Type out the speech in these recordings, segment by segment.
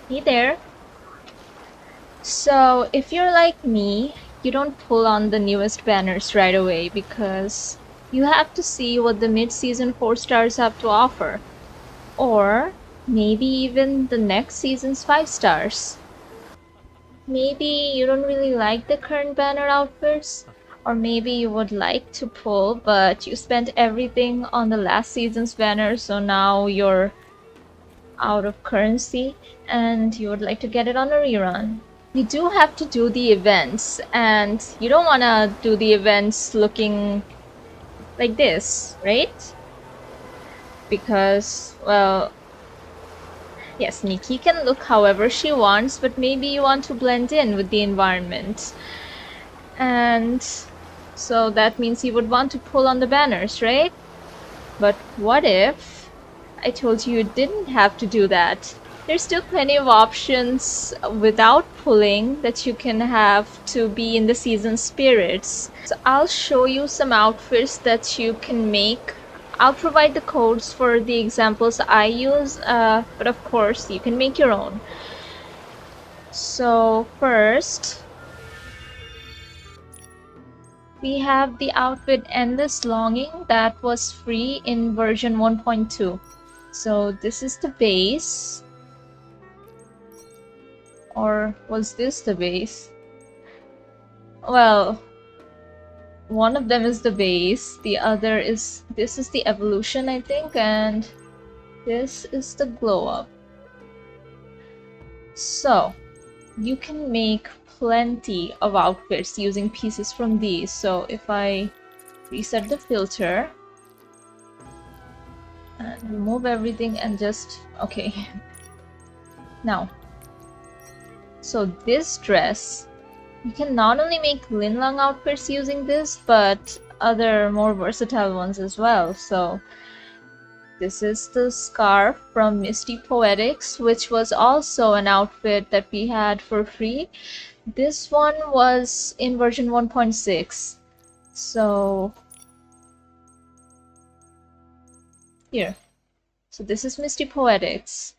Hey there. So, if you're like me, you don't pull on the newest banners right away because you have to see what the mid-season 4 stars have to offer. Or maybe even the next season's 5 stars. Maybe you don't really like the current banner outfits, or maybe you would like to pull, but you spent everything on the last season's banner, so now you're out of currency and you would like to get it on a rerun. You do have to do the events, and you don't want to do the events looking like this, right? Because, well, yes, Nikki can look however she wants, but maybe you want to blend in with the environment. And so that means you would want to pull on the banners, right? But what if I told you you didn't have to do that? There's still plenty of options without pulling that you can have to be in the season spirits. So I'll show you some outfits that you can make. I'll provide the codes for the examples I use, but of course you can make your own. So first, we have the outfit Endless Longing that was free in version 1.2. So this is the base. Or was this the base? Well, one of them is the base, the other is, this is the evolution I think, and this is the glow up. So you can make plenty of outfits using pieces from these. So if I reset the filter and remove everything and just, okay. Now, so this dress, you can not only make Linlong outfits using this, but other more versatile ones as well. So this is the scarf from Misty Poetics, which was also an outfit that we had for free. This one was in version 1.6. So here. So this is Misty Poetics.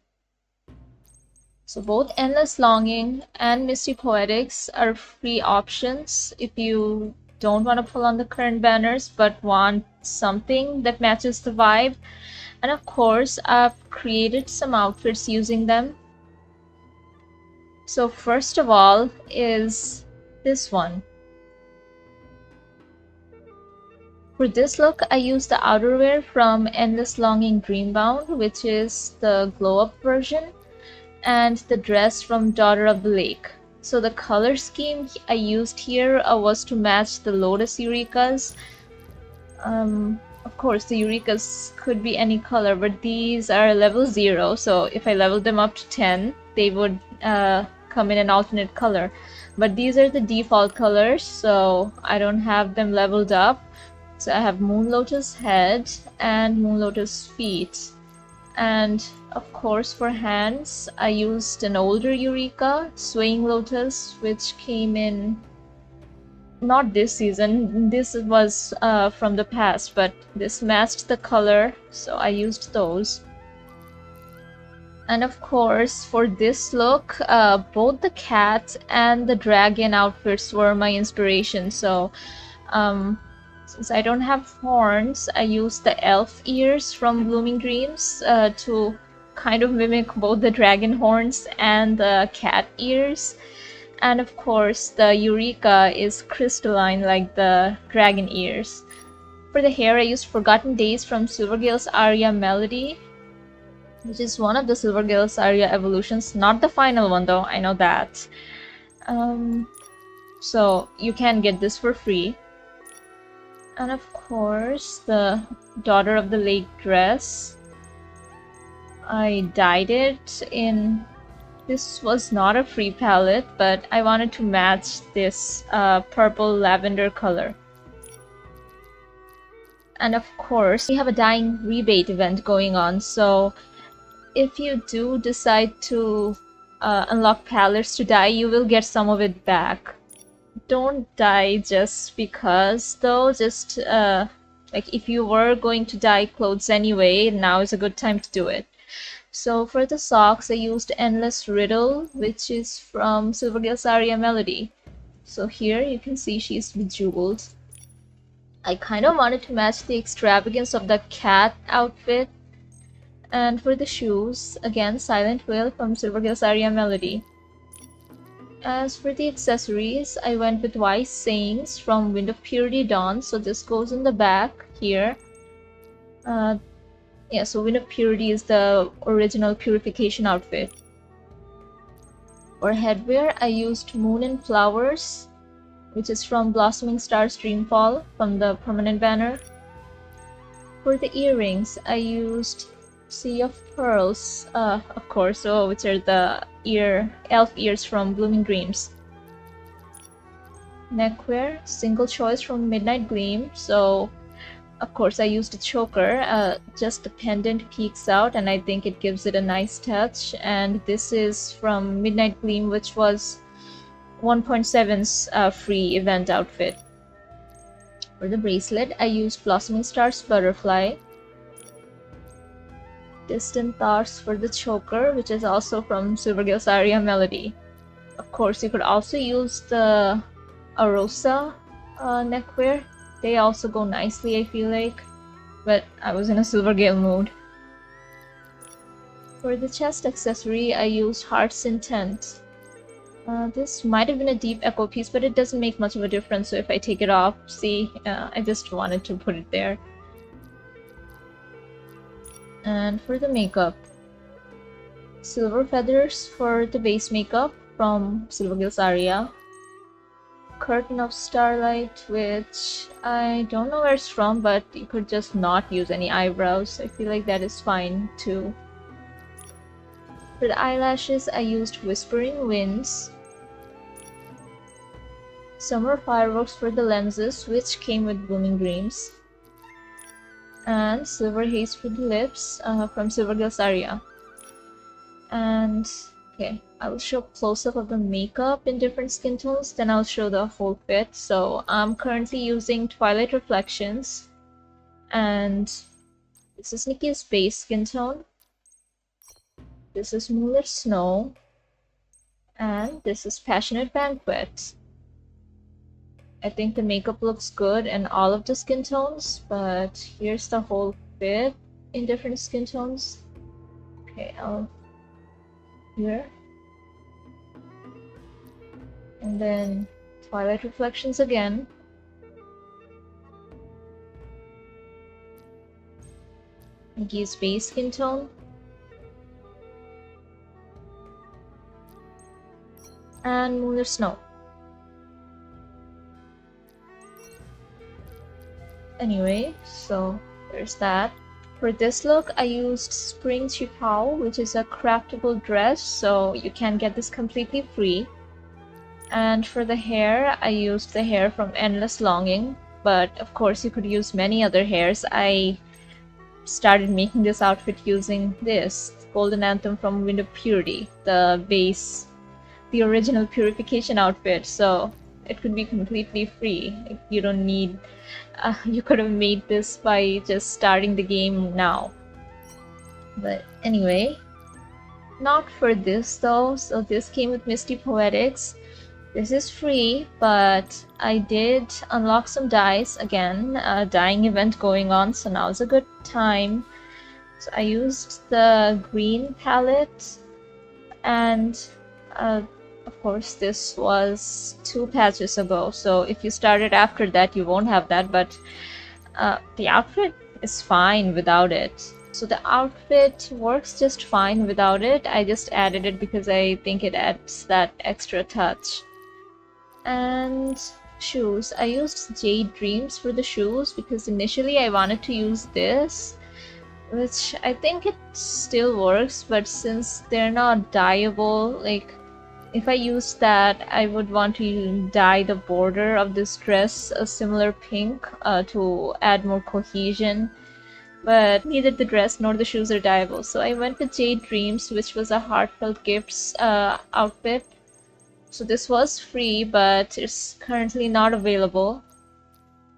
So both Endless Longing and Misty Poetics are free options if you don't want to pull on the current banners but want something that matches the vibe. And of course, I've created some outfits using them. So first of all is this one. For this look, I used the outerwear from Endless Longing Dreambound, which is the glow-up version, and the dress from Daughter of the Lake. So the color scheme I used here was to match the Lotus Eurekas. Of course, the Eurekas could be any color, but these are level 0, so if I leveled them up to 10, they would come in an alternate color. But these are the default colors, so I don't have them leveled up. So I have Moon Lotus head and Moon Lotus feet. And of course for hands, I used an older Eureka, Swaying Lotus, which came in not this season. This was from the past, but this matched the color, so I used those. And of course, for this look, both the cat and the dragon outfits were my inspiration. So since I don't have horns, I used the elf ears from Blooming Dreams to kind of mimic both the dragon horns and the cat ears. And of course, the Eureka is crystalline like the dragon ears. For the hair, I used Forgotten Days from Silvergale's Aria Melody, which is one of the Silvergale's Aria evolutions. Not the final one though, I know that. So you can get this for free. And of course, the Daughter of the Lake dress. I dyed it in... This was not a free palette, but I wanted to match this purple lavender color. And of course, we have a dyeing rebate event going on, so if you do decide to unlock palettes to dye, you will get some of it back. Don't dye just because though, just like if you were going to dye clothes anyway, now is a good time to do it. So for the socks, I used Endless Riddle, which is from Silvergill's Aria Melody. So here you can see she's bejeweled. I kind of wanted to match the extravagance of the cat outfit. And for the shoes, again, Silent Whale from Silvergill's Aria Melody. As for the accessories, I went with Wise Sayings from Wind of Purity Dawn. So this goes in the back here. Yeah, so Wind of Purity is the original purification outfit. For headwear, I used Moon and Flowers, which is from Blossoming Stars Dreamfall from the permanent banner. For the earrings, I used Sea of Pearls, of course, which are the elf ears from Blooming Dreams. Neckwear, single choice from Midnight Gleam, so of course I used a choker, just the pendant peeks out and I think it gives it a nice touch, and this is from Midnight Gleam, which was 1.7's free event outfit. For the bracelet, I used Blossoming Stars Butterfly. Distant Thoughts for the choker, which is also from Silvergill's Aria Melody. Of course, you could also use the Arosa neckwear. They also go nicely, I feel like, but I was in a Silvergill mood. For the chest accessory, I used Heart's Intent. This might have been a deep echo piece, but it doesn't make much of a difference, so if I take it off, see, I just wanted to put it there. And for the makeup, Silver Feathers for the base makeup from Silvergill's Aria. Curtain of Starlight, which I don't know where it's from, but you could just not use any eyebrows. I feel like that is fine too. For the eyelashes, I used Whispering Winds. Summer Fireworks for the lenses, which came with Blooming Dreams. And Silver Haze for the lips from Silvergill's Aria. And okay, I'll show a close-up of the makeup in different skin tones, then I'll show the whole fit. So I'm currently using Twilight Reflections, and this is Nikki's base skin tone. This is Moonlit Snow, and this is Passionate Banquet. I think the makeup looks good in all of the skin tones, but here's the whole fit in different skin tones. Okay, here. And then Twilight Reflections again. Nikki's base skin tone. And Moonlit Snow. Anyway, so there's that. For this look, I used Spring Qipao, which is a craftable dress, so you can get this completely free. And for the hair, I used the hair from Endless Longing, but of course you could use many other hairs. I started making this outfit using this Golden Anthem from Wind of Purity, the base, the original purification outfit, so it could be completely free. You don't need you could have made this by just starting the game now. But anyway, not for this though. So this came with Misty Poetics. This is free, but I did unlock some dyes again. A dyeing event going on, so now is a good time. So I used the green palette, and of course this was 2 patches ago, so if you started after that you won't have that, but the outfit is fine without it. So the outfit works just fine without it. I just added it because I think it adds that extra touch. And shoes, I used Jade Dreams for the shoes because initially I wanted to use this, which I think it still works, but since they're not dyeable, like if I use that, I would want to dye the border of this dress a similar pink to add more cohesion. But neither the dress nor the shoes are dyeable, so I went with Jade Dreams, which was a Heartfelt Gifts outfit. So this was free, but it's currently not available.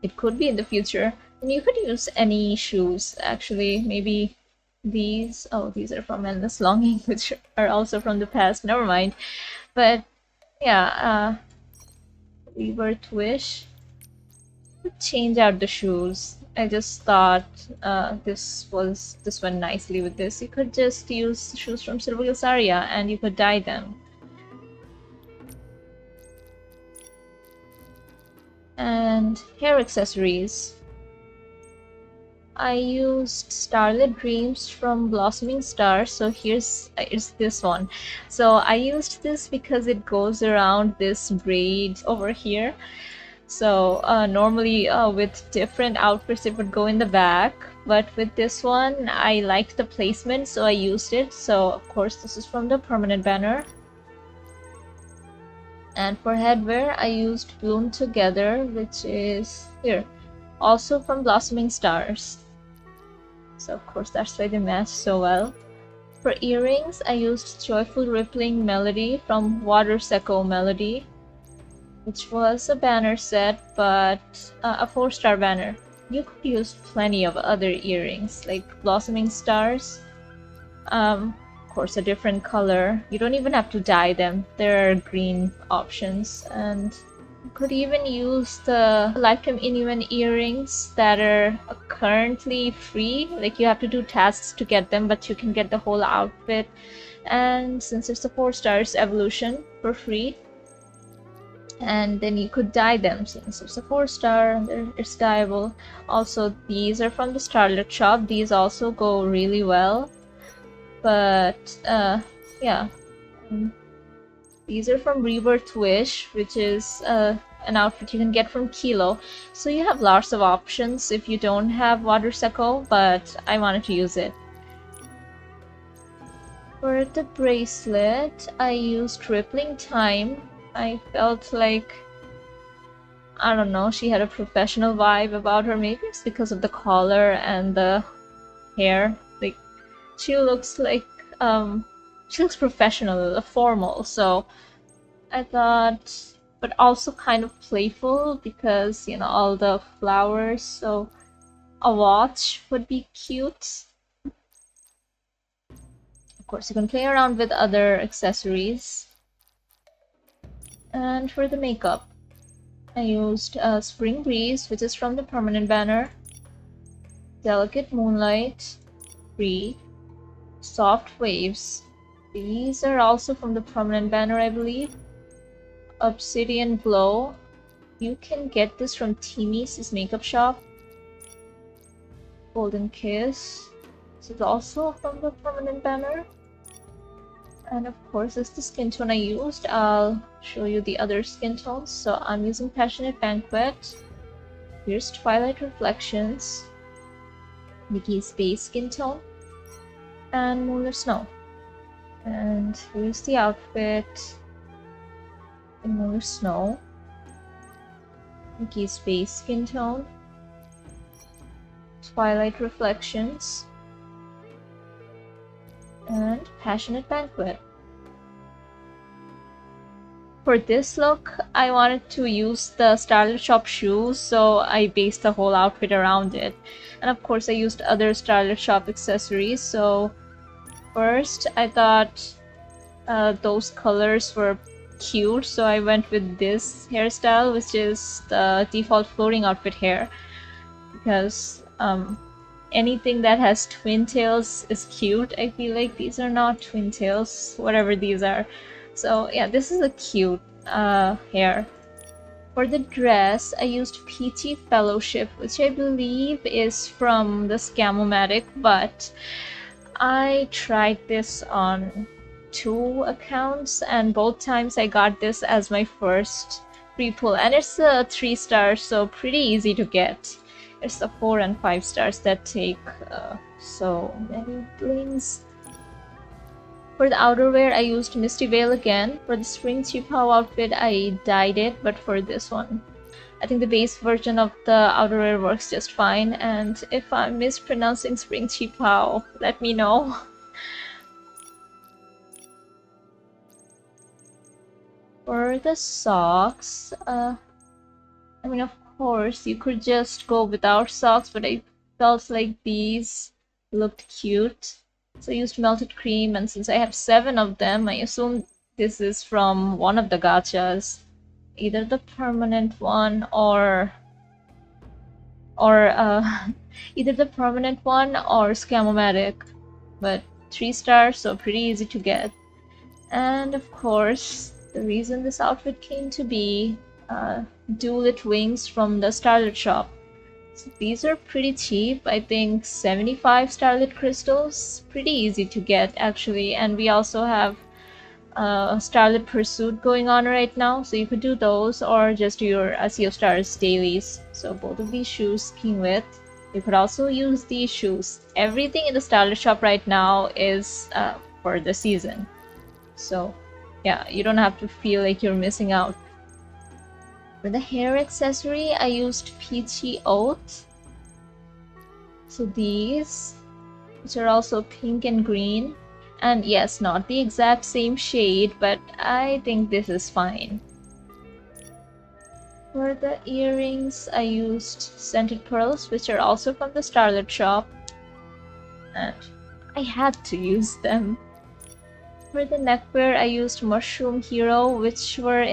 It could be in the future. And you could use any shoes, actually. Maybe these, oh, these are from Endless Longing, which are also from the past. Never mind. But yeah, Rebirth Wish. Change out the shoes. I just thought this went nicely with this. You could just use shoes from Silver Saria and you could dye them. And hair accessories. I used Starlit Dreams from Blossoming Star, so here's it's this one. So I used this because it goes around this braid over here. So normally with different outfits it would go in the back, but with this one I liked the placement, so I used it. So of course this is from the permanent banner. And for headwear I used Bloom Together, which is here, also from Blossoming Stars. So of course that's why they match so well. For earrings I used Joyful Rippling Melody from Water Secco Melody, which was a banner set, but a 4-star banner. You could use plenty of other earrings, like Blossoming Stars. Of course, a different color. You don't even have to dye them. There are green options, and you could even use the Lifetime Inuan earrings that are currently free. Like you have to do tasks to get them, but you can get the whole outfit. And since it's a 4 stars evolution for free, and then you could dye them since it's a 4-star. It's dyeable. Also, these are from the Starlit shop. These also go really well, but yeah, these are from Rebirth Wish, which is an outfit you can get from Kilo. So you have lots of options if you don't have Water Secco, but I wanted to use it. For the bracelet I used Rippling Time. I felt like, I don't know, she had a professional vibe about her. Maybe it's because of the collar and the hair. Like, she looks like, she looks professional, formal. So I thought, but also kind of playful because, you know, all the flowers. So a watch would be cute. Of course, you can play around with other accessories. And for the makeup, I used Spring Breeze, which is from the permanent banner, Delicate Moonlight, Free, Soft Waves. These are also from the permanent banner, I believe. Obsidian Glow. You can get this from Timmy's makeup shop. Golden Kiss. This is also from the permanent banner. And of course, this is the skin tone I used. I'll show you the other skin tones. So I'm using Passionate Banquet. Here's Twilight Reflections, Nikki's base skin tone, and Moonlit Snow. And here's the outfit in Moonlit Snow, Nikki's base skin tone, Twilight Reflections, and Passionate Banquet. For this look, I wanted to use the Starlit Shop shoes, so I based the whole outfit around it. And of course, I used other Starlit Shop accessories. So first, I thought those colors were cute, so I went with this hairstyle, which is the default floating outfit hair, because anything that has twin tails is cute. I feel like these are not twin tails, whatever these are. So yeah, this is a cute hair. For the dress, I used PT Fellowship, which I believe is from the Scamomatic, but I tried this on 2 accounts, and both times I got this as my first free pull, and it's a 3-star, so pretty easy to get. It's the 4 and 5 stars that take so many blings. For the outerwear, I used Misty Veil again. For the Spring Qipao outfit, I dyed it, but for this one, I think the base version of the outerwear works just fine. And if I'm mispronouncing Spring Qipao, let me know. For the socks, I mean, of course, you could just go without socks, but I felt like these looked cute. So I used melted cream, and since I have 7 of them, I assume this is from one of the gachas. Either the permanent one or either the permanent one or Scamomatic. But 3 stars, so pretty easy to get. And of course, the reason this outfit came to be, dual-lit wings from the Starlit shop. So these are pretty cheap. I think 75 Starlit crystals. Pretty easy to get actually. And we also have Starlit Pursuit going on right now, so you could do those or just do your Sea of Stars dailies. So both of these shoes came with. You could also use these shoes. Everything in the Starlit shop right now is for the season. So yeah, you don't have to feel like you're missing out. For the hair accessory, I used Peachy Oat. So these, which are also pink and green. And yes, not the exact same shade, but I think this is fine. For the earrings, I used scented pearls, which are also from the Starlit shop. And I had to use them. For the neckwear, I used Mushroom Hero, which was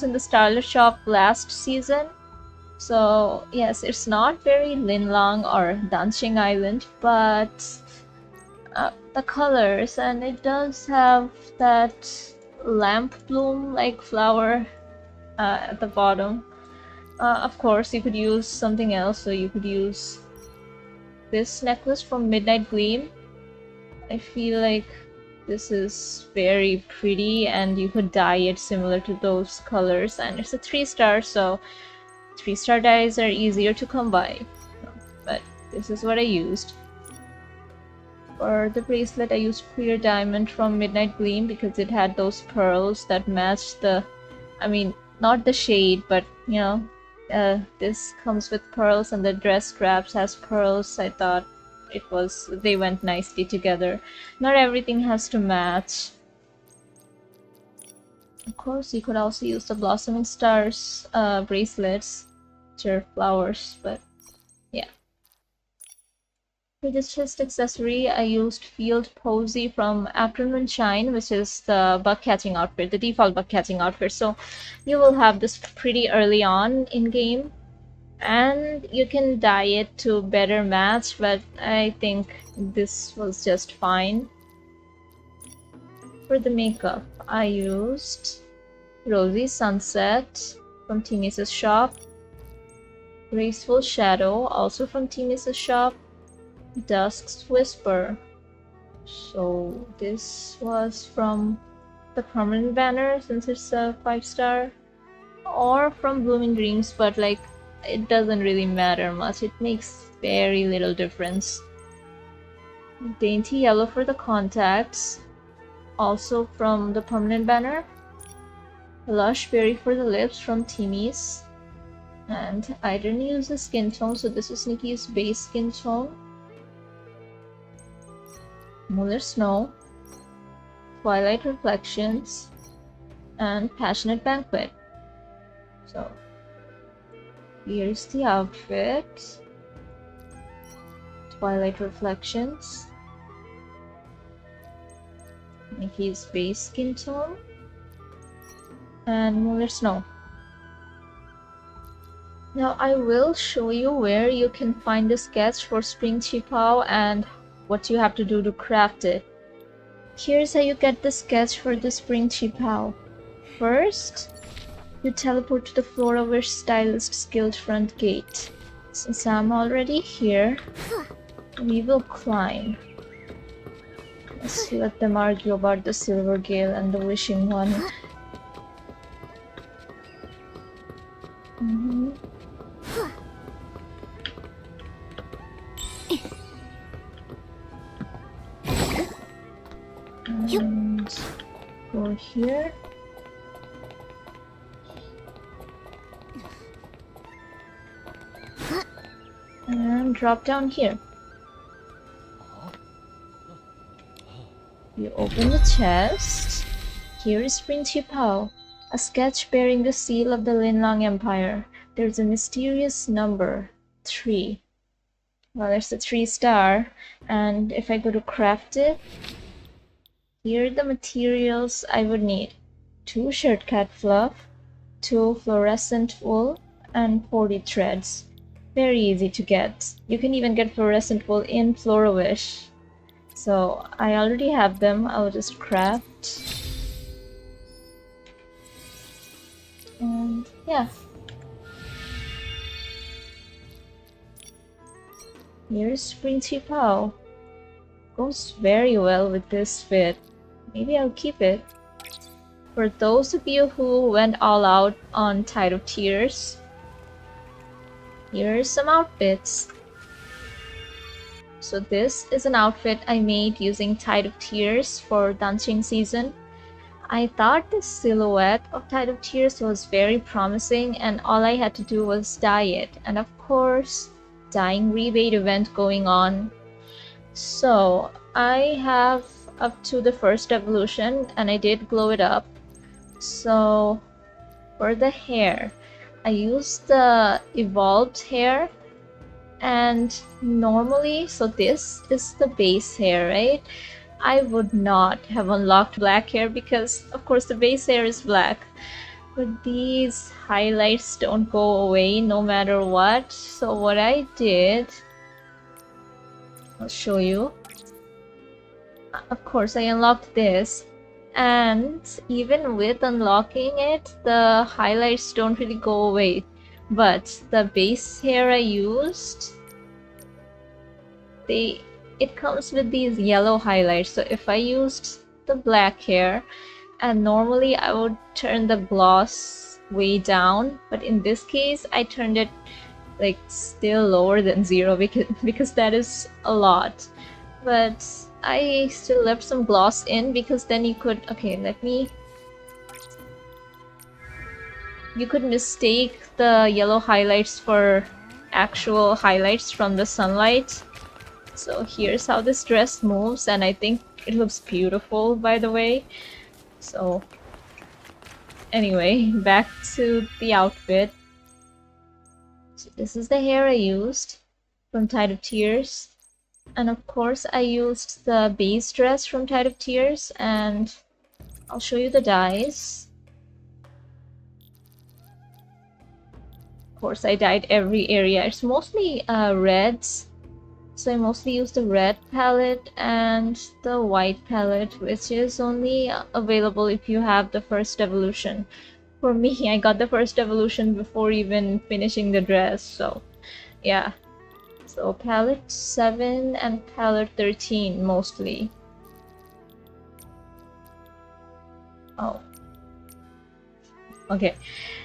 in the Starlit shop last season. So yes, it's not very Linlang or Danqing Island, but the colors, and it does have that lamp bloom like flower at the bottom. Of course, you could use something else, so you could use this necklace from Midnight Gleam. I feel like this is very pretty, and you could dye it similar to those colors, and it's a 3 star, so 3-star dyes are easier to come by. But this is what I used. For the bracelet, I used Clear Diamond from Midnight Gleam because it had those pearls that matched the, I mean, not the shade, but you know, this comes with pearls and the dress straps has pearls. I thought they went nicely together. Not everything has to match. Of course, you could also use the Blossoming Stars bracelets, which are flowers, but yeah. For this chest accessory, I used Field Posy from Afternoon Shine, which is the bug catching outfit, the default bug catching outfit. So you will have this pretty early on in game, and you can dye it to better match, but I think this was just fine. For the makeup, I used Rosy Sunset from Timis's shop, Graceful Shadow, also from Timis's shop, Dusk's Whisper. So this was from the permanent banner since it's a 5-star, or from Blooming Dreams, but like it doesn't really matter much. It makes very little difference. Dainty Yellow for the contacts, also from the permanent banner. Lush Berry for the lips from Timmy's. And I didn't use the skin tone, so this is Nikki's base skin tone. Muller Snow, Twilight Reflections, and Passionate Banquet. So here's the outfit. Twilight Reflections, Nikki's base skin tone, and Muller Snow. Now I will show you where you can find the sketch for Spring Qipao and what you have to do to craft it. Here's how you get the sketch for the Spring Qipao. First, you teleport to the Flora Stylist's Guild front gate. Since I'm already here, we will climb. Let's let them argue about the Silver Gale and the Wishing One. And go here. And drop down here. You open the chest. Here is Spring Qipao, a sketch bearing the seal of the Linlang Empire. There's a mysterious number, 3. Well, there's a 3-star, and if I go to craft it, here are the materials I would need. 2 shirt cat fluff, 2 fluorescent wool, and 40 threads. Very easy to get. You can even get fluorescent wool in Floriwish. So I already have them. I'll just craft. And yeah. Here's Prince Qipao. Goes very well with this fit. Maybe I'll keep it. For those of you who went all out on Tide of Tears, here's some outfits. So this is an outfit I made using Tide of Tears for Danqing season. I thought the silhouette of Tide of Tears was very promising, and all I had to do was dye it. And of course, dyeing rebate event going on. So I have up to the first evolution, and I did glow it up. So for the hair, I used the evolved hair, and normally, so this is the base hair, right? I would not have unlocked black hair because of course the base hair is black, but these highlights don't go away no matter what. So what I did, I'll show you. Of course I unlocked this, and even with unlocking it, the highlights don't really go away, but the base hair I used, it comes with these yellow highlights. So if I used the black hair, and normally I would turn the gloss way down, but in this case I turned it like still lower than 0 because that is a lot. But I still left some gloss in because then you could, you could mistake the yellow highlights for actual highlights from the sunlight. So here's how this dress moves, and I think it looks beautiful, by the way. So anyway, back to the outfit. So this is the hair I used from Tide of Tears. And of course I used the base dress from Tide of Tears, and I'll show you the dyes. Of course I dyed every area. It's mostly reds. So I mostly use the red palette and the white palette, which is only available if you have the first evolution. For me, I got the first evolution before even finishing the dress, so yeah. So palette 7 and palette 13 mostly. Oh. Okay,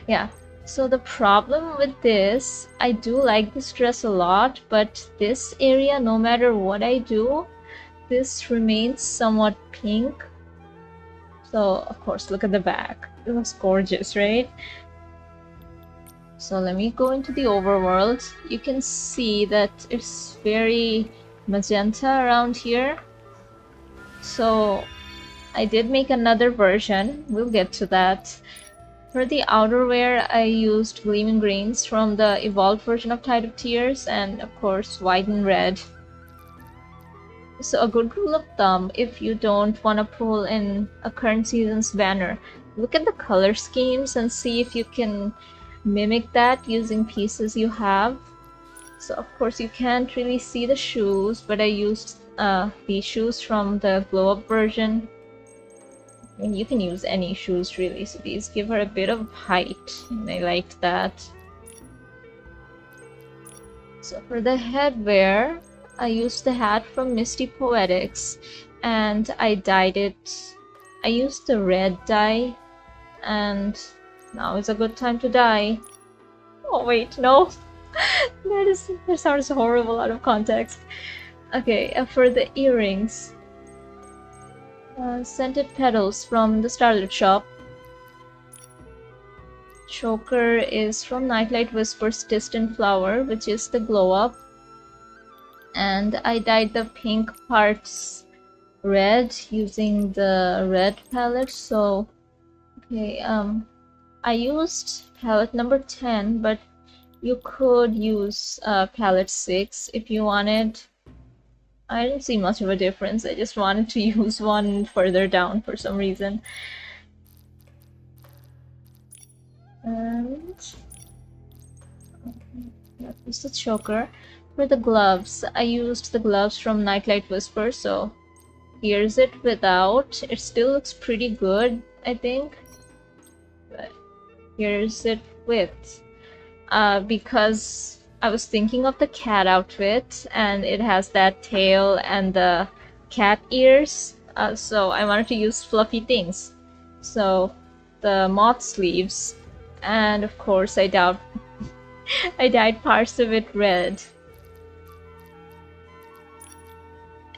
yeah. So the problem with this, I do like this dress a lot, but this area, no matter what I do, this remains somewhat pink. So of course, look at the back. It looks gorgeous, right? So let me go into the overworld. You can see that it's very magenta around here. So I did make another version. We'll get to that. For the outerwear, I used Gleaming Greens from the evolved version of Tide of Tears, and of course white and red. So a good rule of thumb, if you don't want to pull in a current season's banner, look at the color schemes and see if you can mimic that using pieces you have. So of course you can't really see the shoes, but I used these shoes from the glow up version. And you can use any shoes really, so these give her a bit of height, and I liked that. So for the headwear, I used the hat from Misty Poetics, and I dyed it. I used the red dye, and now is a good time to dye. Oh wait, no. That sounds horrible out of context. Okay, for the earrings, scented petals from the Starlit shop. Choker is from Nightlight Whispers Distant Flower, which is the glow up. And I dyed the pink parts red using the red palette. So okay, I used palette number 10, but You could use palette 6 if you wanted. I didn't see much of a difference. I just wanted to use one further down for some reason. And that was the choker. For the gloves, I used the gloves from Nightlight Whisper, so here's it without. It still looks pretty good, I think. But here's it with. Because I was thinking of the cat outfit, and it has that tail and the cat ears, so I wanted to use fluffy things. So the moth sleeves, and of course I dyed parts of it red.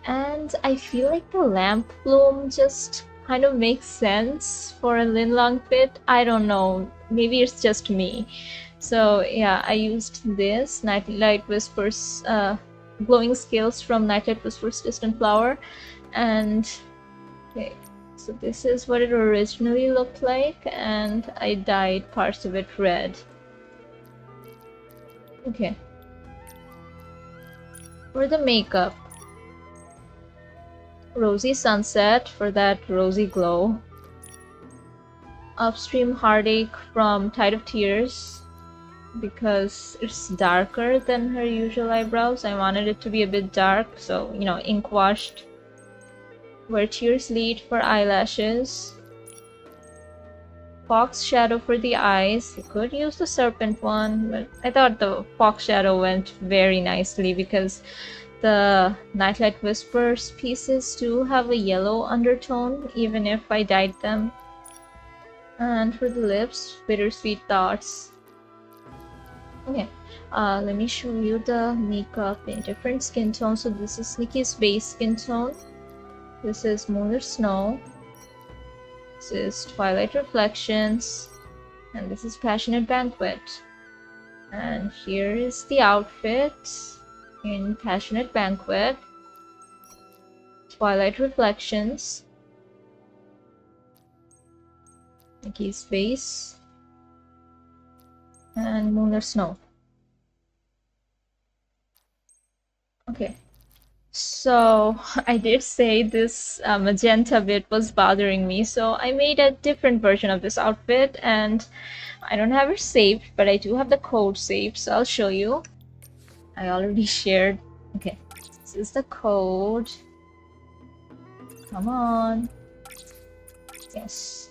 And I feel like the lamp bloom just kind of makes sense for a Linlong fit. I don't know, maybe it's just me. So yeah, I used this Nightlight Whispers glowing scales from Nightlight Whispers Distant Flower, and okay, so this is what it originally looked like, and I dyed parts of it red. Okay. For the makeup, Rosy Sunset for that rosy glow. Upstream Heartache from Tide of Tears, because it's darker than her usual eyebrows. I wanted it to be a bit dark, so, you know, ink washed. Where Tears Lead for eyelashes. Fox Shadow for the eyes. You could use the serpent one, but I thought the Fox Shadow went very nicely because the Nightlight Whispers pieces do have a yellow undertone, even if I dyed them. And for the lips, Bittersweet Thoughts. Okay, let me show you the makeup in different skin tones. So this is Nikki's base skin tone. This is Moonlit Snow. This is Twilight Reflections. And this is Passionate Banquet. And here is the outfit in Passionate Banquet. Twilight Reflections. Nikki's base. And Moonlit Snow. Okay, so I did say this magenta bit was bothering me, so I made a different version of this outfit, and I don't have it saved, but I do have the code saved, so I'll show you. I already shared. Okay, this is the code. Come on. Yes.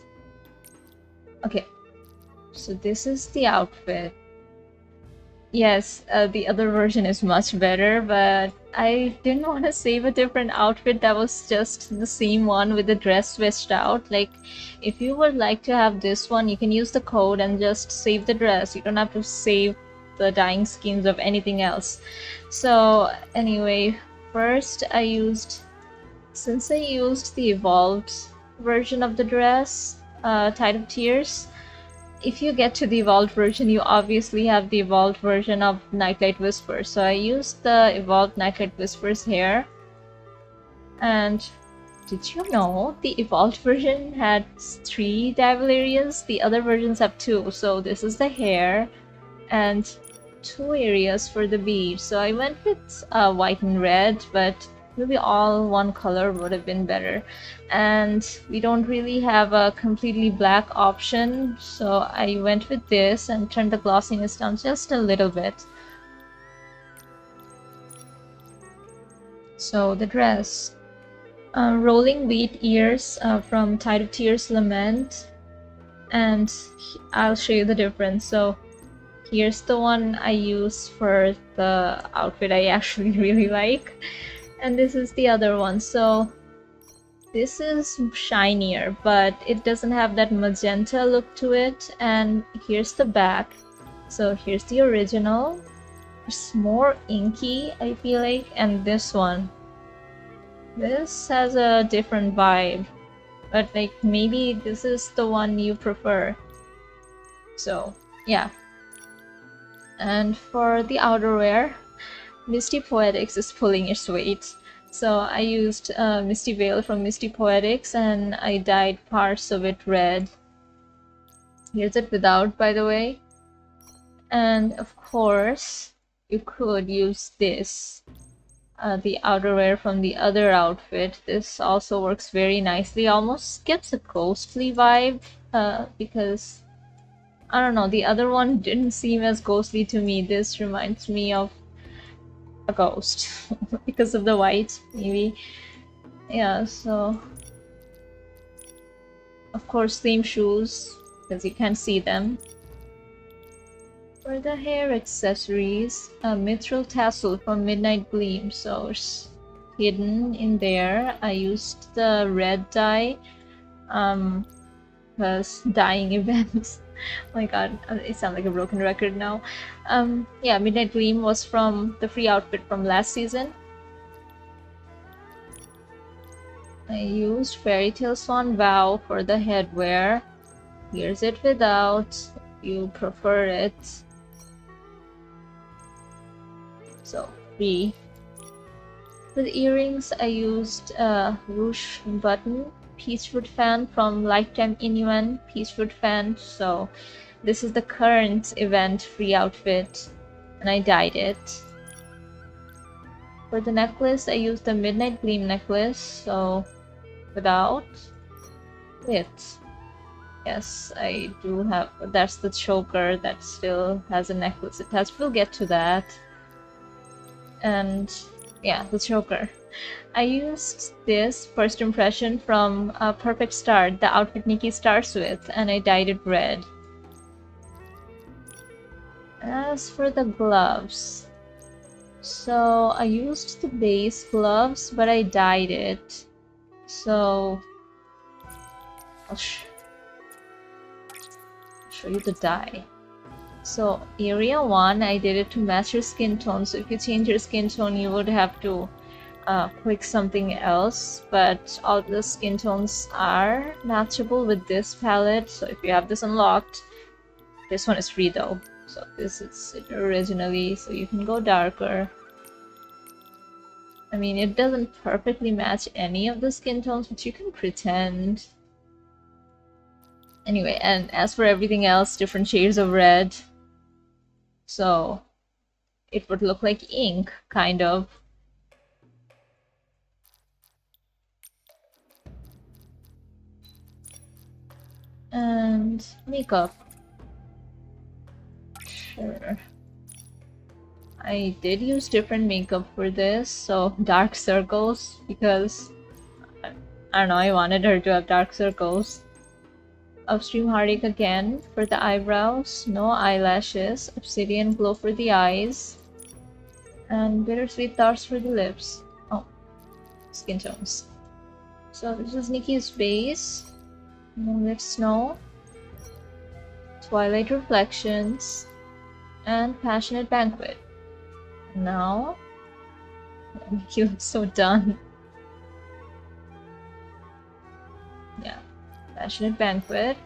Okay, so this is the outfit. Yes, the other version is much better, but I didn't want to save a different outfit that was just the same one with the dress switched out. Like, if you would like to have this one, you can use the code and just save the dress. You don't have to save the dyeing schemes of anything else. So anyway, first since I used the evolved version of the dress, Tide of Tears, if you get to the evolved version, you obviously have the evolved version of Nightlight Whispers. So I used the evolved Nightlight Whispers hair. And did you know the evolved version had 3 dyeable areas? The other versions have 2. So this is the hair and 2 areas for the beads. So I went with white and red, but maybe all one color would have been better. And we don't really have a completely black option, so I went with this and turned the glossiness down just a little bit. So the dress, rolling wheat ears from Tide of Tears Lament, and I'll show you the difference. So here's the one I use for the outfit I actually really like, and this is the other one. So this is shinier, but it doesn't have that magenta look to it. And here's the back. So here's the original. It's more inky, I feel like, and this one. This has a different vibe, but like maybe this is the one you prefer. So yeah. And for the outerwear, Misty Poetics is pulling its weight. So I used Misty Veil from Misty Poetics, and I dyed parts of it red. Here's it without, by the way. And of course, you could use this, the outerwear from the other outfit. This also works very nicely, almost gives a ghostly vibe, because I don't know, the other one didn't seem as ghostly to me. This reminds me of a ghost because of the white, maybe. Yeah, so of course, same shoes because you can't see them. For the hair accessories, a mithril tassel from Midnight Gleam, so it's hidden in there. I used the red dye, because dyeing events. Oh my god, it sounds like a broken record now. Yeah, Midnight Gleam was from the free outfit from last season. I used Fairy Tale Swan Vow for the headwear. Here's it without, if you prefer it. So, free. For the earrings, I used ruche button, Peachwood fan from Lifetime Inuan Peachwood fan. So this is the current event free outfit, and I dyed it. For the necklace, I used the Midnight Gleam necklace, so without it. Yes, I do have. That's the choker that still has a necklace attached. We'll get to that. And yeah, the choker. I used this first impression from Perfect Start, the outfit Nikki starts with, and I dyed it red. As for the gloves, so I used the base gloves, but I dyed it. So I'll show you the dye. So area 1, I did it to match your skin tone. So if you change your skin tone, you would have to click something else, but all the skin tones are matchable with this palette. So if you have this unlocked, this one is free though. So this is it originally, so you can go darker. I mean, it doesn't perfectly match any of the skin tones, but you can pretend. Anyway, and as for everything else, different shades of red. So it would look like ink, kind of. And makeup. Sure. I did use different makeup for this, so dark circles, because I don't know, I wanted her to have dark circles. Upstream Heartache again for the eyebrows, no eyelashes, Obsidian Glow for the eyes, and Bittersweet Stars for the lips. Oh, skin tones. So this is Nikki's base, Moonlit Snow, Twilight Reflections, and Passionate Banquet. Now, Nikki looks so done. Yeah, Passionate Banquet,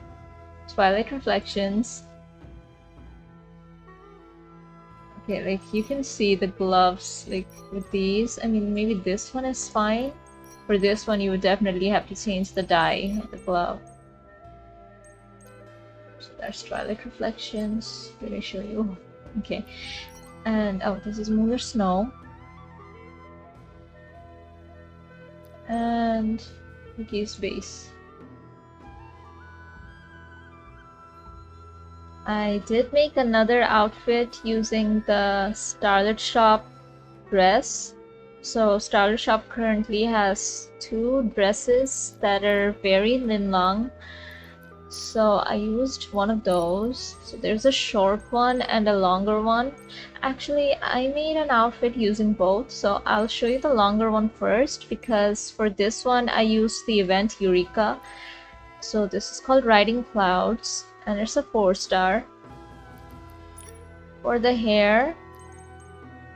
Twilight Reflections. Okay, like you can see the gloves, like with these. I mean, maybe this one is fine. For this one, you would definitely have to change the dye of the glove. So there's Twilight Reflections. Did I show you? Okay. And oh, this is Moonlit Snow. And Nikki's base. I did make another outfit using the Starlit Shop dress. So Starlit Shop currently has 2 dresses that are very long. So I used one of those. So there's a short one and a longer one. Actually, I made an outfit using both. So I'll show you the longer one first, because for this one I used the event Eureka. So this is called Riding Clouds, and it's a 4-star. For the hair,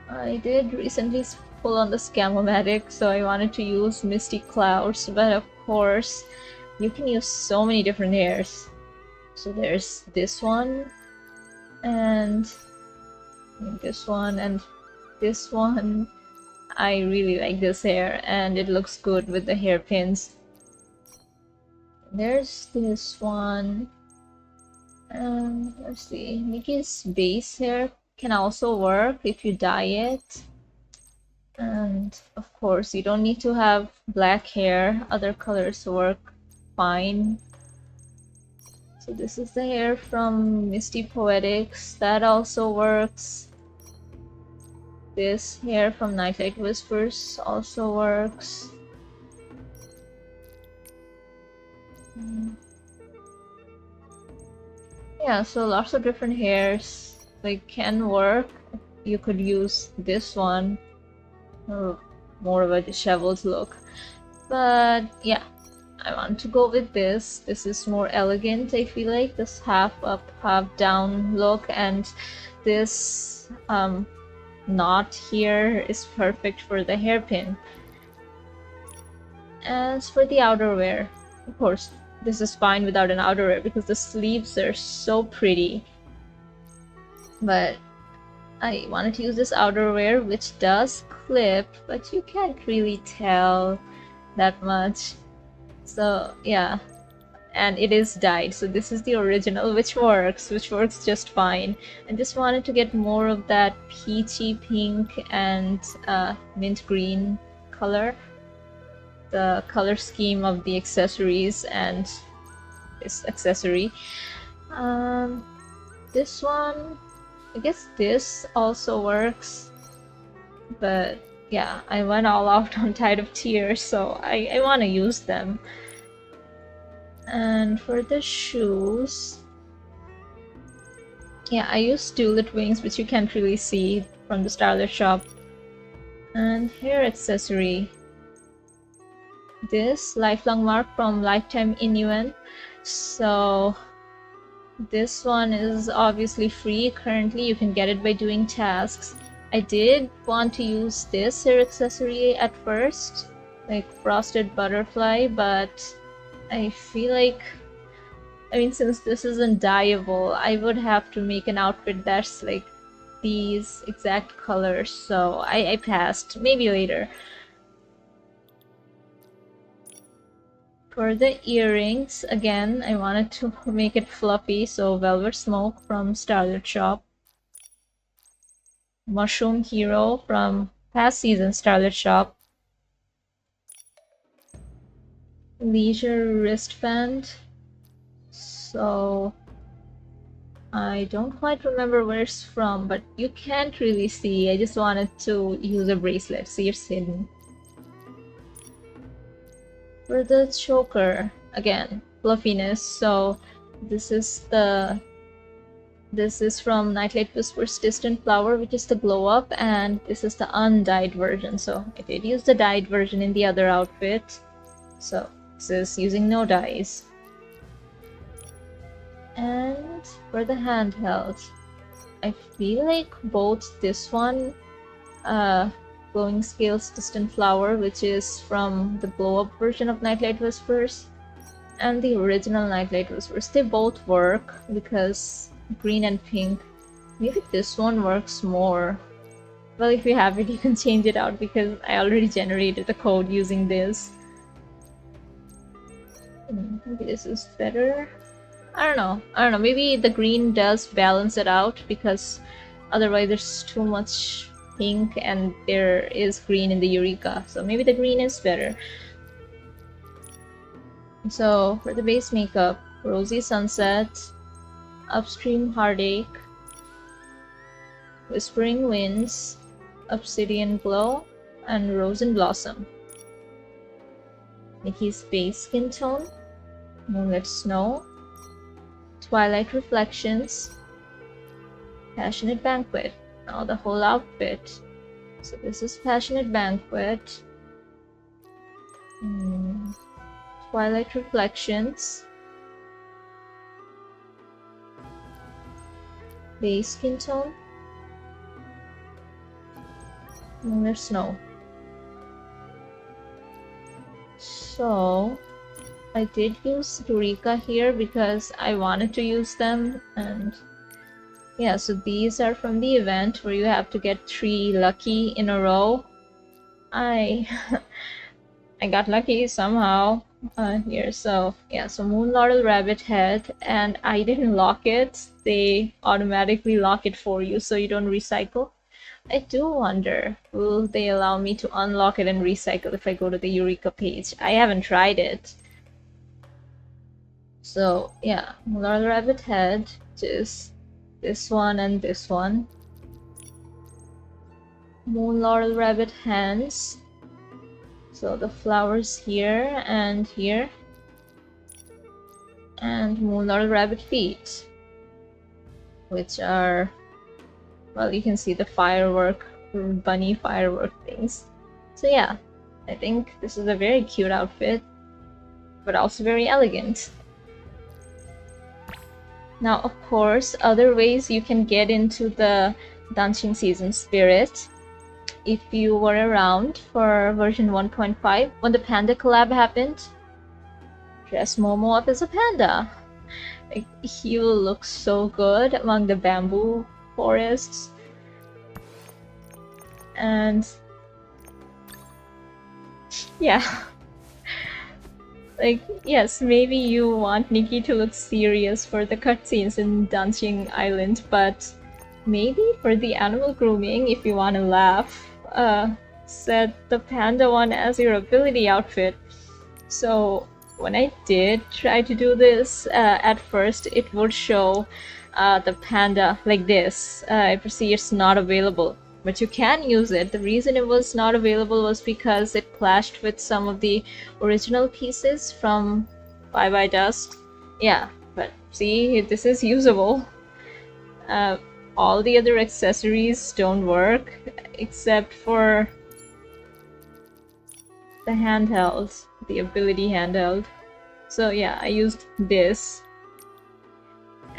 I did recently pull on the Scamomatic, so I wanted to use Misty Clouds, but of course you can use so many different hairs. So there's this one, and this one, and this one. I really like this hair, and it looks good with the hairpins. There's this one, Let's see. Nikki's base hair can also work if you dye it. And of course, you don't need to have black hair. Other colors work fine. So this is the hair from Misty Poetics. That also works. This hair from Nightlight Whispers also works. Yeah, so lots of different hairs like can work. You could use this one, or more of a disheveled look. But yeah, I want to go with this. This is more elegant, I feel like. This half up, half down look, and this knot here is perfect for the hairpin. As for the outerwear, of course, this is fine without an outerwear because the sleeves are so pretty. But I wanted to use this outerwear, which does clip, but you can't really tell that much. So yeah, and it is dyed, so this is the original, which works just fine. I just wanted to get more of that peachy pink and mint green color, the color scheme of the accessories and this accessory. This one, I guess this also works, but yeah, I went all out on Tide of Tears, so I want to use them. And for the shoes, yeah, I use Duelit Wings, which you can't really see from the Starlet shop. And hair accessory, this Lifelong Mark from Lifetime Inuan. So this one is obviously free currently. You can get it by doing tasks. I did want to use this hair accessory at first, like Frosted Butterfly, but I feel like, I mean, since this isn't dyeable, I would have to make an outfit that's like these exact colors, so I passed. Maybe later. For the earrings, again, I wanted to make it fluffy, so Velvet Smoke from Starlet Shop. Mushroom Hero from past season Starlet Shop. Leisure wristband. So I don't quite remember where it's from, but you can't really see. I just wanted to use a bracelet, see it's hidden. For the choker, again, fluffiness. So this is from Nightlight Whispers Distant Flower, which is the glow up, and this is the undyed version. So I did use the dyed version in the other outfit. So this is using no dyes. And for the handheld, I feel like both this one, Glowing Scales Distant Flower, which is from the glow up version of Nightlight Whispers, and the original Nightlight Whispers, they both work because green and pink. Maybe this one works more. Well, if you have it, you can change it out because I already generated the code using this. Maybe this is better. I don't know. Maybe the green does balance it out because otherwise there's too much pink and there is green in the Eureka. So maybe the green is better. So for the base makeup, Rosy Sunset, Upstream Heartache, Whispering Winds, Obsidian Glow, and Rose and Blossom. Nikki's base skin tone, Moonlit Snow, Twilight Reflections, Passionate Banquet. Now the whole outfit. So this is Passionate Banquet, Twilight Reflections, base skin tone, Moonlit Snow. So I did use Eureka here because I wanted to use them, and yeah, so these are from the event where you have to get 3 lucky in a row. I got lucky somehow, here. So yeah, so Moon Laurel Rabbit Head, and I didn't lock it. They automatically lock it for you, so you don't recycle. I do wonder, will they allow me to unlock it and recycle if I go to the Eureka page? I haven't tried it. So yeah, Moon Laurel Rabbit Head, just this one and this one. Moon Laurel Rabbit Hands. So the flowers here and here. And Moon Laurel Rabbit Feet, which are, well, you can see the firework, bunny firework things. So yeah, I think this is a very cute outfit, but also very elegant. Now, of course, other ways you can get into the Danqing season spirit. If you were around for version 1.5, when the panda collab happened, dress Momo up as a panda. Like, he will look so good among the bamboo forests. And yeah. Like, yes, maybe you want Nikki to look serious for the cutscenes in Danqing Island, but maybe for the animal grooming, if you want to laugh, set the panda one as your ability outfit. So when I did try to do this, at first it would show the panda like this. I see it's not available, but you can use it. The reason it was not available was because it clashed with some of the original pieces from Bye Bye Dust. Yeah, but see, this is usable. All the other accessories don't work except for the handheld, the ability handheld. So yeah, I used this.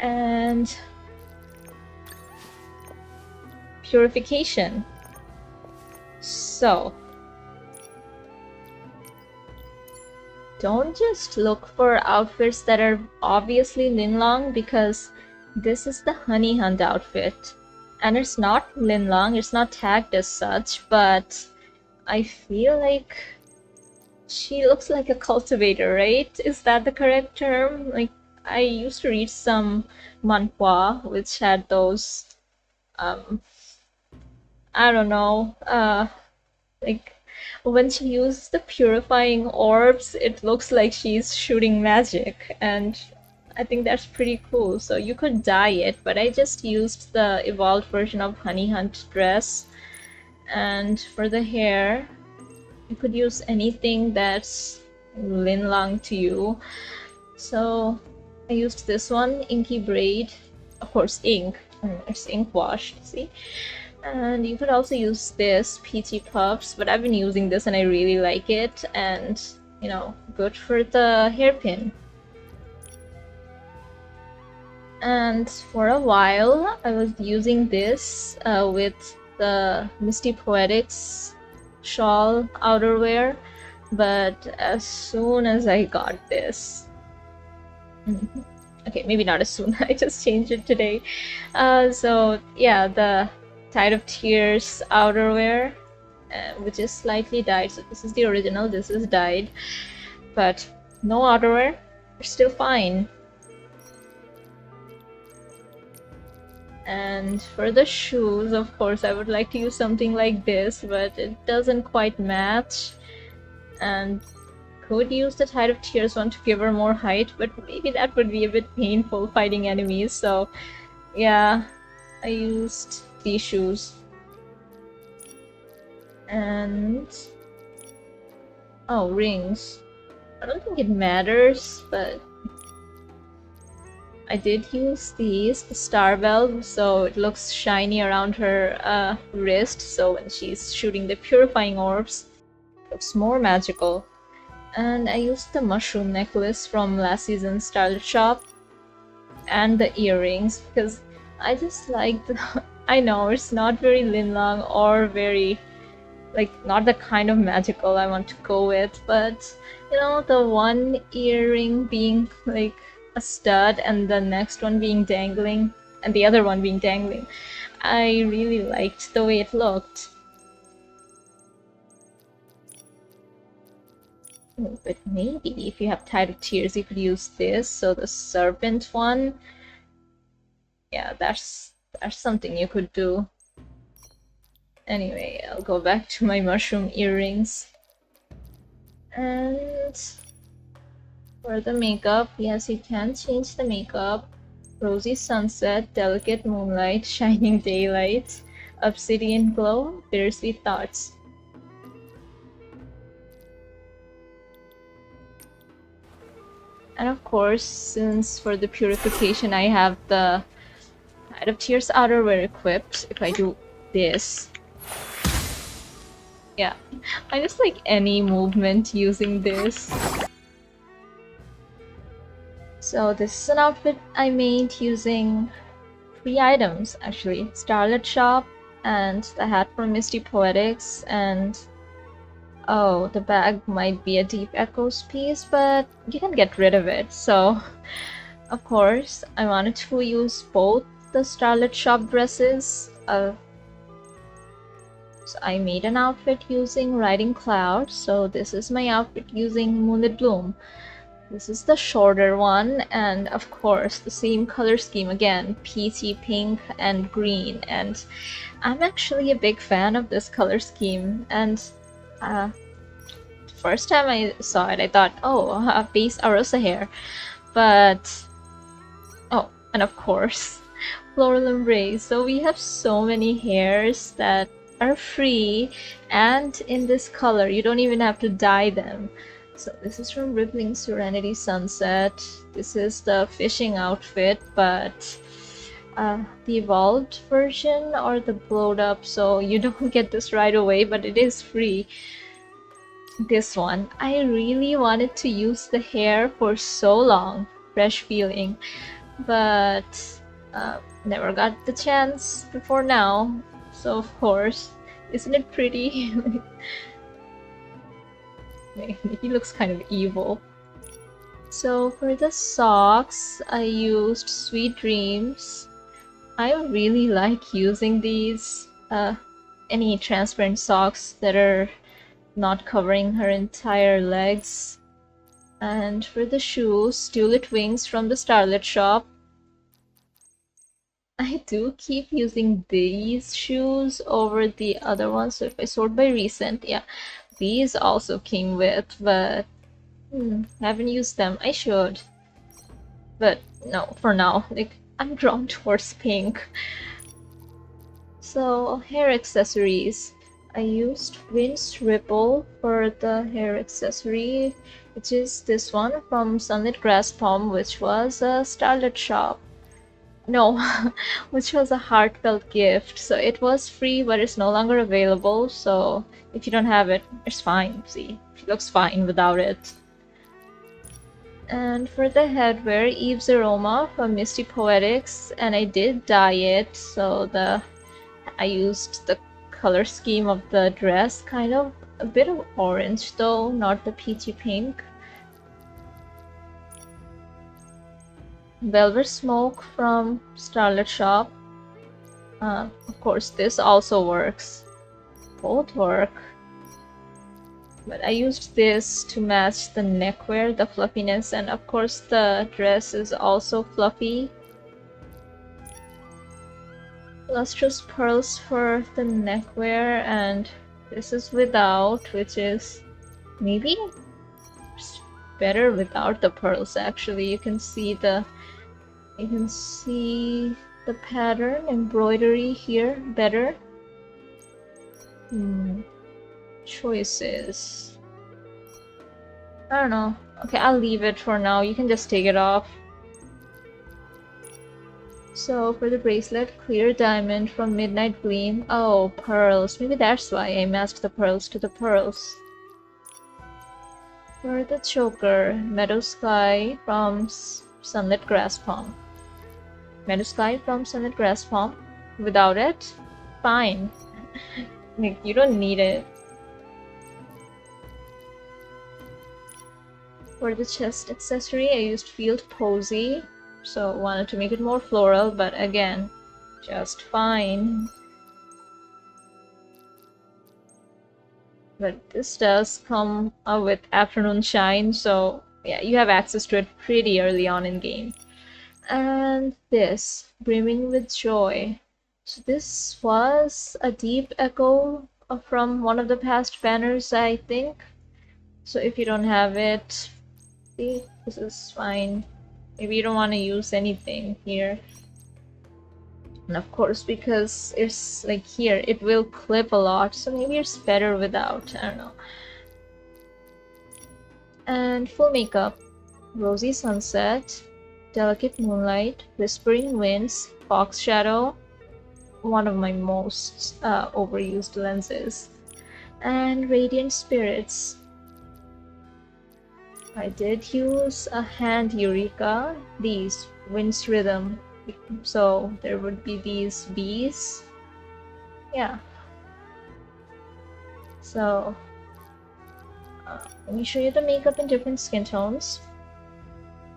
And purification. So don't just look for outfits that are obviously Linlong, because this is the Honey Hunt outfit. And it's not Linlong, it's not tagged as such, but I feel like she looks like a cultivator, right? Is that the correct term? Like, I used to read some manhwa which had those, I don't know, like when she uses the purifying orbs, it looks like she's shooting magic, and I think that's pretty cool. So you could dye it, but I just used the evolved version of Honey Hunt dress. And for the hair, you could use anything that's Linlang to you. So I used this one, Inky Braid. Of course, ink. It's ink washed, see? And you could also use this, Peachy Puffs, but I've been using this and I really like it. And, you know, good for the hairpin. And for a while, I was using this with the Misty Poetics shawl outerwear, but as soon as I got this, okay, maybe not as soon, I just changed it today. So yeah, the Tide of Tears outerwear, which is slightly dyed. So this is the original, this is dyed, but no outerwear, it's still fine. And for the shoes, of course, I would like to use something like this, but it doesn't quite match. And could use the Tide of Tears one to give her more height, but maybe that would be a bit painful fighting enemies. So yeah, I used these shoes. And oh, rings. I don't think it matters, but I did use these, the star bell, so it looks shiny around her wrist, so when she's shooting the purifying orbs, it looks more magical. And I used the mushroom necklace from last season's Starlet Shop, and the earrings, because I just like the... I know, it's not very Linlang or very, like, not the kind of magical I want to go with, but, you know, the one earring being, like, a stud and the next one being dangling and the other one being dangling, I really liked the way it looked. But maybe if you have Tide of Tears, you could use this. So the serpent one, yeah, that's something you could do. Anyway, I'll go back to my mushroom earrings. And for the makeup, yes, you can change the makeup. Rosy sunset, delicate moonlight, shining daylight, obsidian glow, bittersweet thoughts. And of course, since for the purification I have the Tide of Tears outerwear equipped, if I do this, yeah, I just like any movement using this. So this is an outfit I made using 3 items actually. Starlit Shop and the hat from Misty Poetics, and oh, the bag might be a Deep Echoes piece, but you can get rid of it. So of course I wanted to use both the Starlit Shop dresses. So I made an outfit using Riding Cloud. So this is my outfit using Moonlit Bloom. This is the shorter one, and of course the same color scheme again, peachy pink and green. And I'm actually a big fan of this color scheme. And the first time I saw it, I thought, oh, base Arosa hair. But oh, and of course, Floral Embrace. So we have so many hairs that are free and in this color. You don't even have to dye them. So this is from Rippling Serenity Sunset. This is the fishing outfit, but the evolved version or the blowed up, so you don't get this right away, but it is free. This one, I really wanted to use the hair for so long. Fresh feeling, but never got the chance before now. So of course, isn't it pretty? He looks kind of evil. So for the socks, I used Sweet Dreams. I really like using these. Any transparent socks that are not covering her entire legs. And for the shoes, Tulip Wings from the Starlit Shop. I do keep using these shoes over the other ones. So if I sort by recent, yeah, these also came with, but haven't used them. I should, but no, for now, like I'm drawn towards pink. So hair accessories, I used Vince Ripple for the hair accessory, which is this one from Sunlit Grass Palm, which was a Starlit Shop. No, which was a heartfelt gift. So it was free, but it's no longer available. So if you don't have it, it's fine. See, it looks fine without it. And for the headwear, Eve's Aroma from Misty Poetics, and I did dye it. So I used the color scheme of the dress, kind of a bit of orange though, not the peachy pink. Velvet Smoke from Starlit Shop. Of course, this also works. Both work. But I used this to match the neckwear, the fluffiness, and of course the dress is also fluffy. Lustrous pearls for the neckwear, and this is without, which is maybe better without the pearls. Actually, you can see the pattern embroidery here better. Choices. I don't know. Okay, I'll leave it for now. You can just take it off. So for the bracelet, clear diamond from Midnight Gleam. Oh, pearls. Maybe that's why I matched the pearls to the pearls. For the choker, Meadow Sky from Sunlit Grass Palm. Meadow Sky from Sunlit Grass Palm. Without it, fine. Like, you don't need it. For the chest accessory, I used Field Posy. So wanted to make it more floral, but again, just fine. But this does come with afternoon shine, so yeah, you have access to it pretty early on in game. And this, brimming with joy. So this was a deep echo from one of the past banners, I think. So if you don't have it, see, this is fine. Maybe you don't want to use anything here. And of course, because it's like here, it will clip a lot, so maybe it's better without, I don't know. And full makeup, rosy sunset, delicate moonlight, whispering winds, fox shadow, one of my most overused lenses, and radiant spirits. I did use a hand eureka, these winds rhythm, so there would be these bees. Yeah. So let me show you the makeup in different skin tones.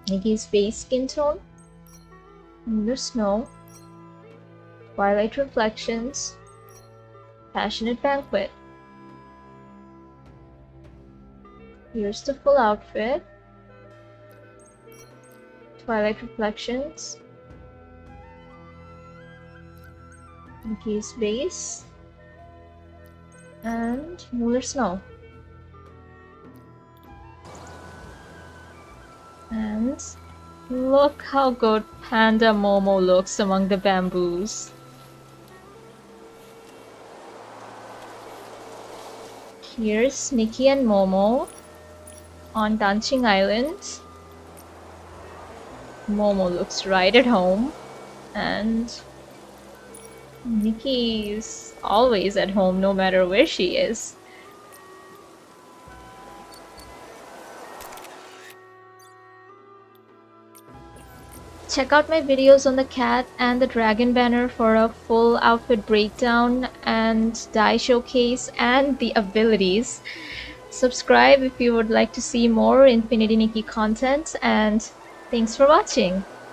Nikki's base skin tone, Lunar Snow, Twilight Reflections, Passionate Banquet. Here's the full outfit. Twilight Reflections, Nikki's base, and Lunar Snow. And look how good Panda Momo looks among the bamboos. Here's Nikki and Momo on Danqing Island. Momo looks right at home, and Nikki is always at home no matter where she is. Check out my videos on the cat and the dragon banner for a full outfit breakdown and dye showcase and the abilities. Subscribe if you would like to see more Infinity Nikki content, and thanks for watching!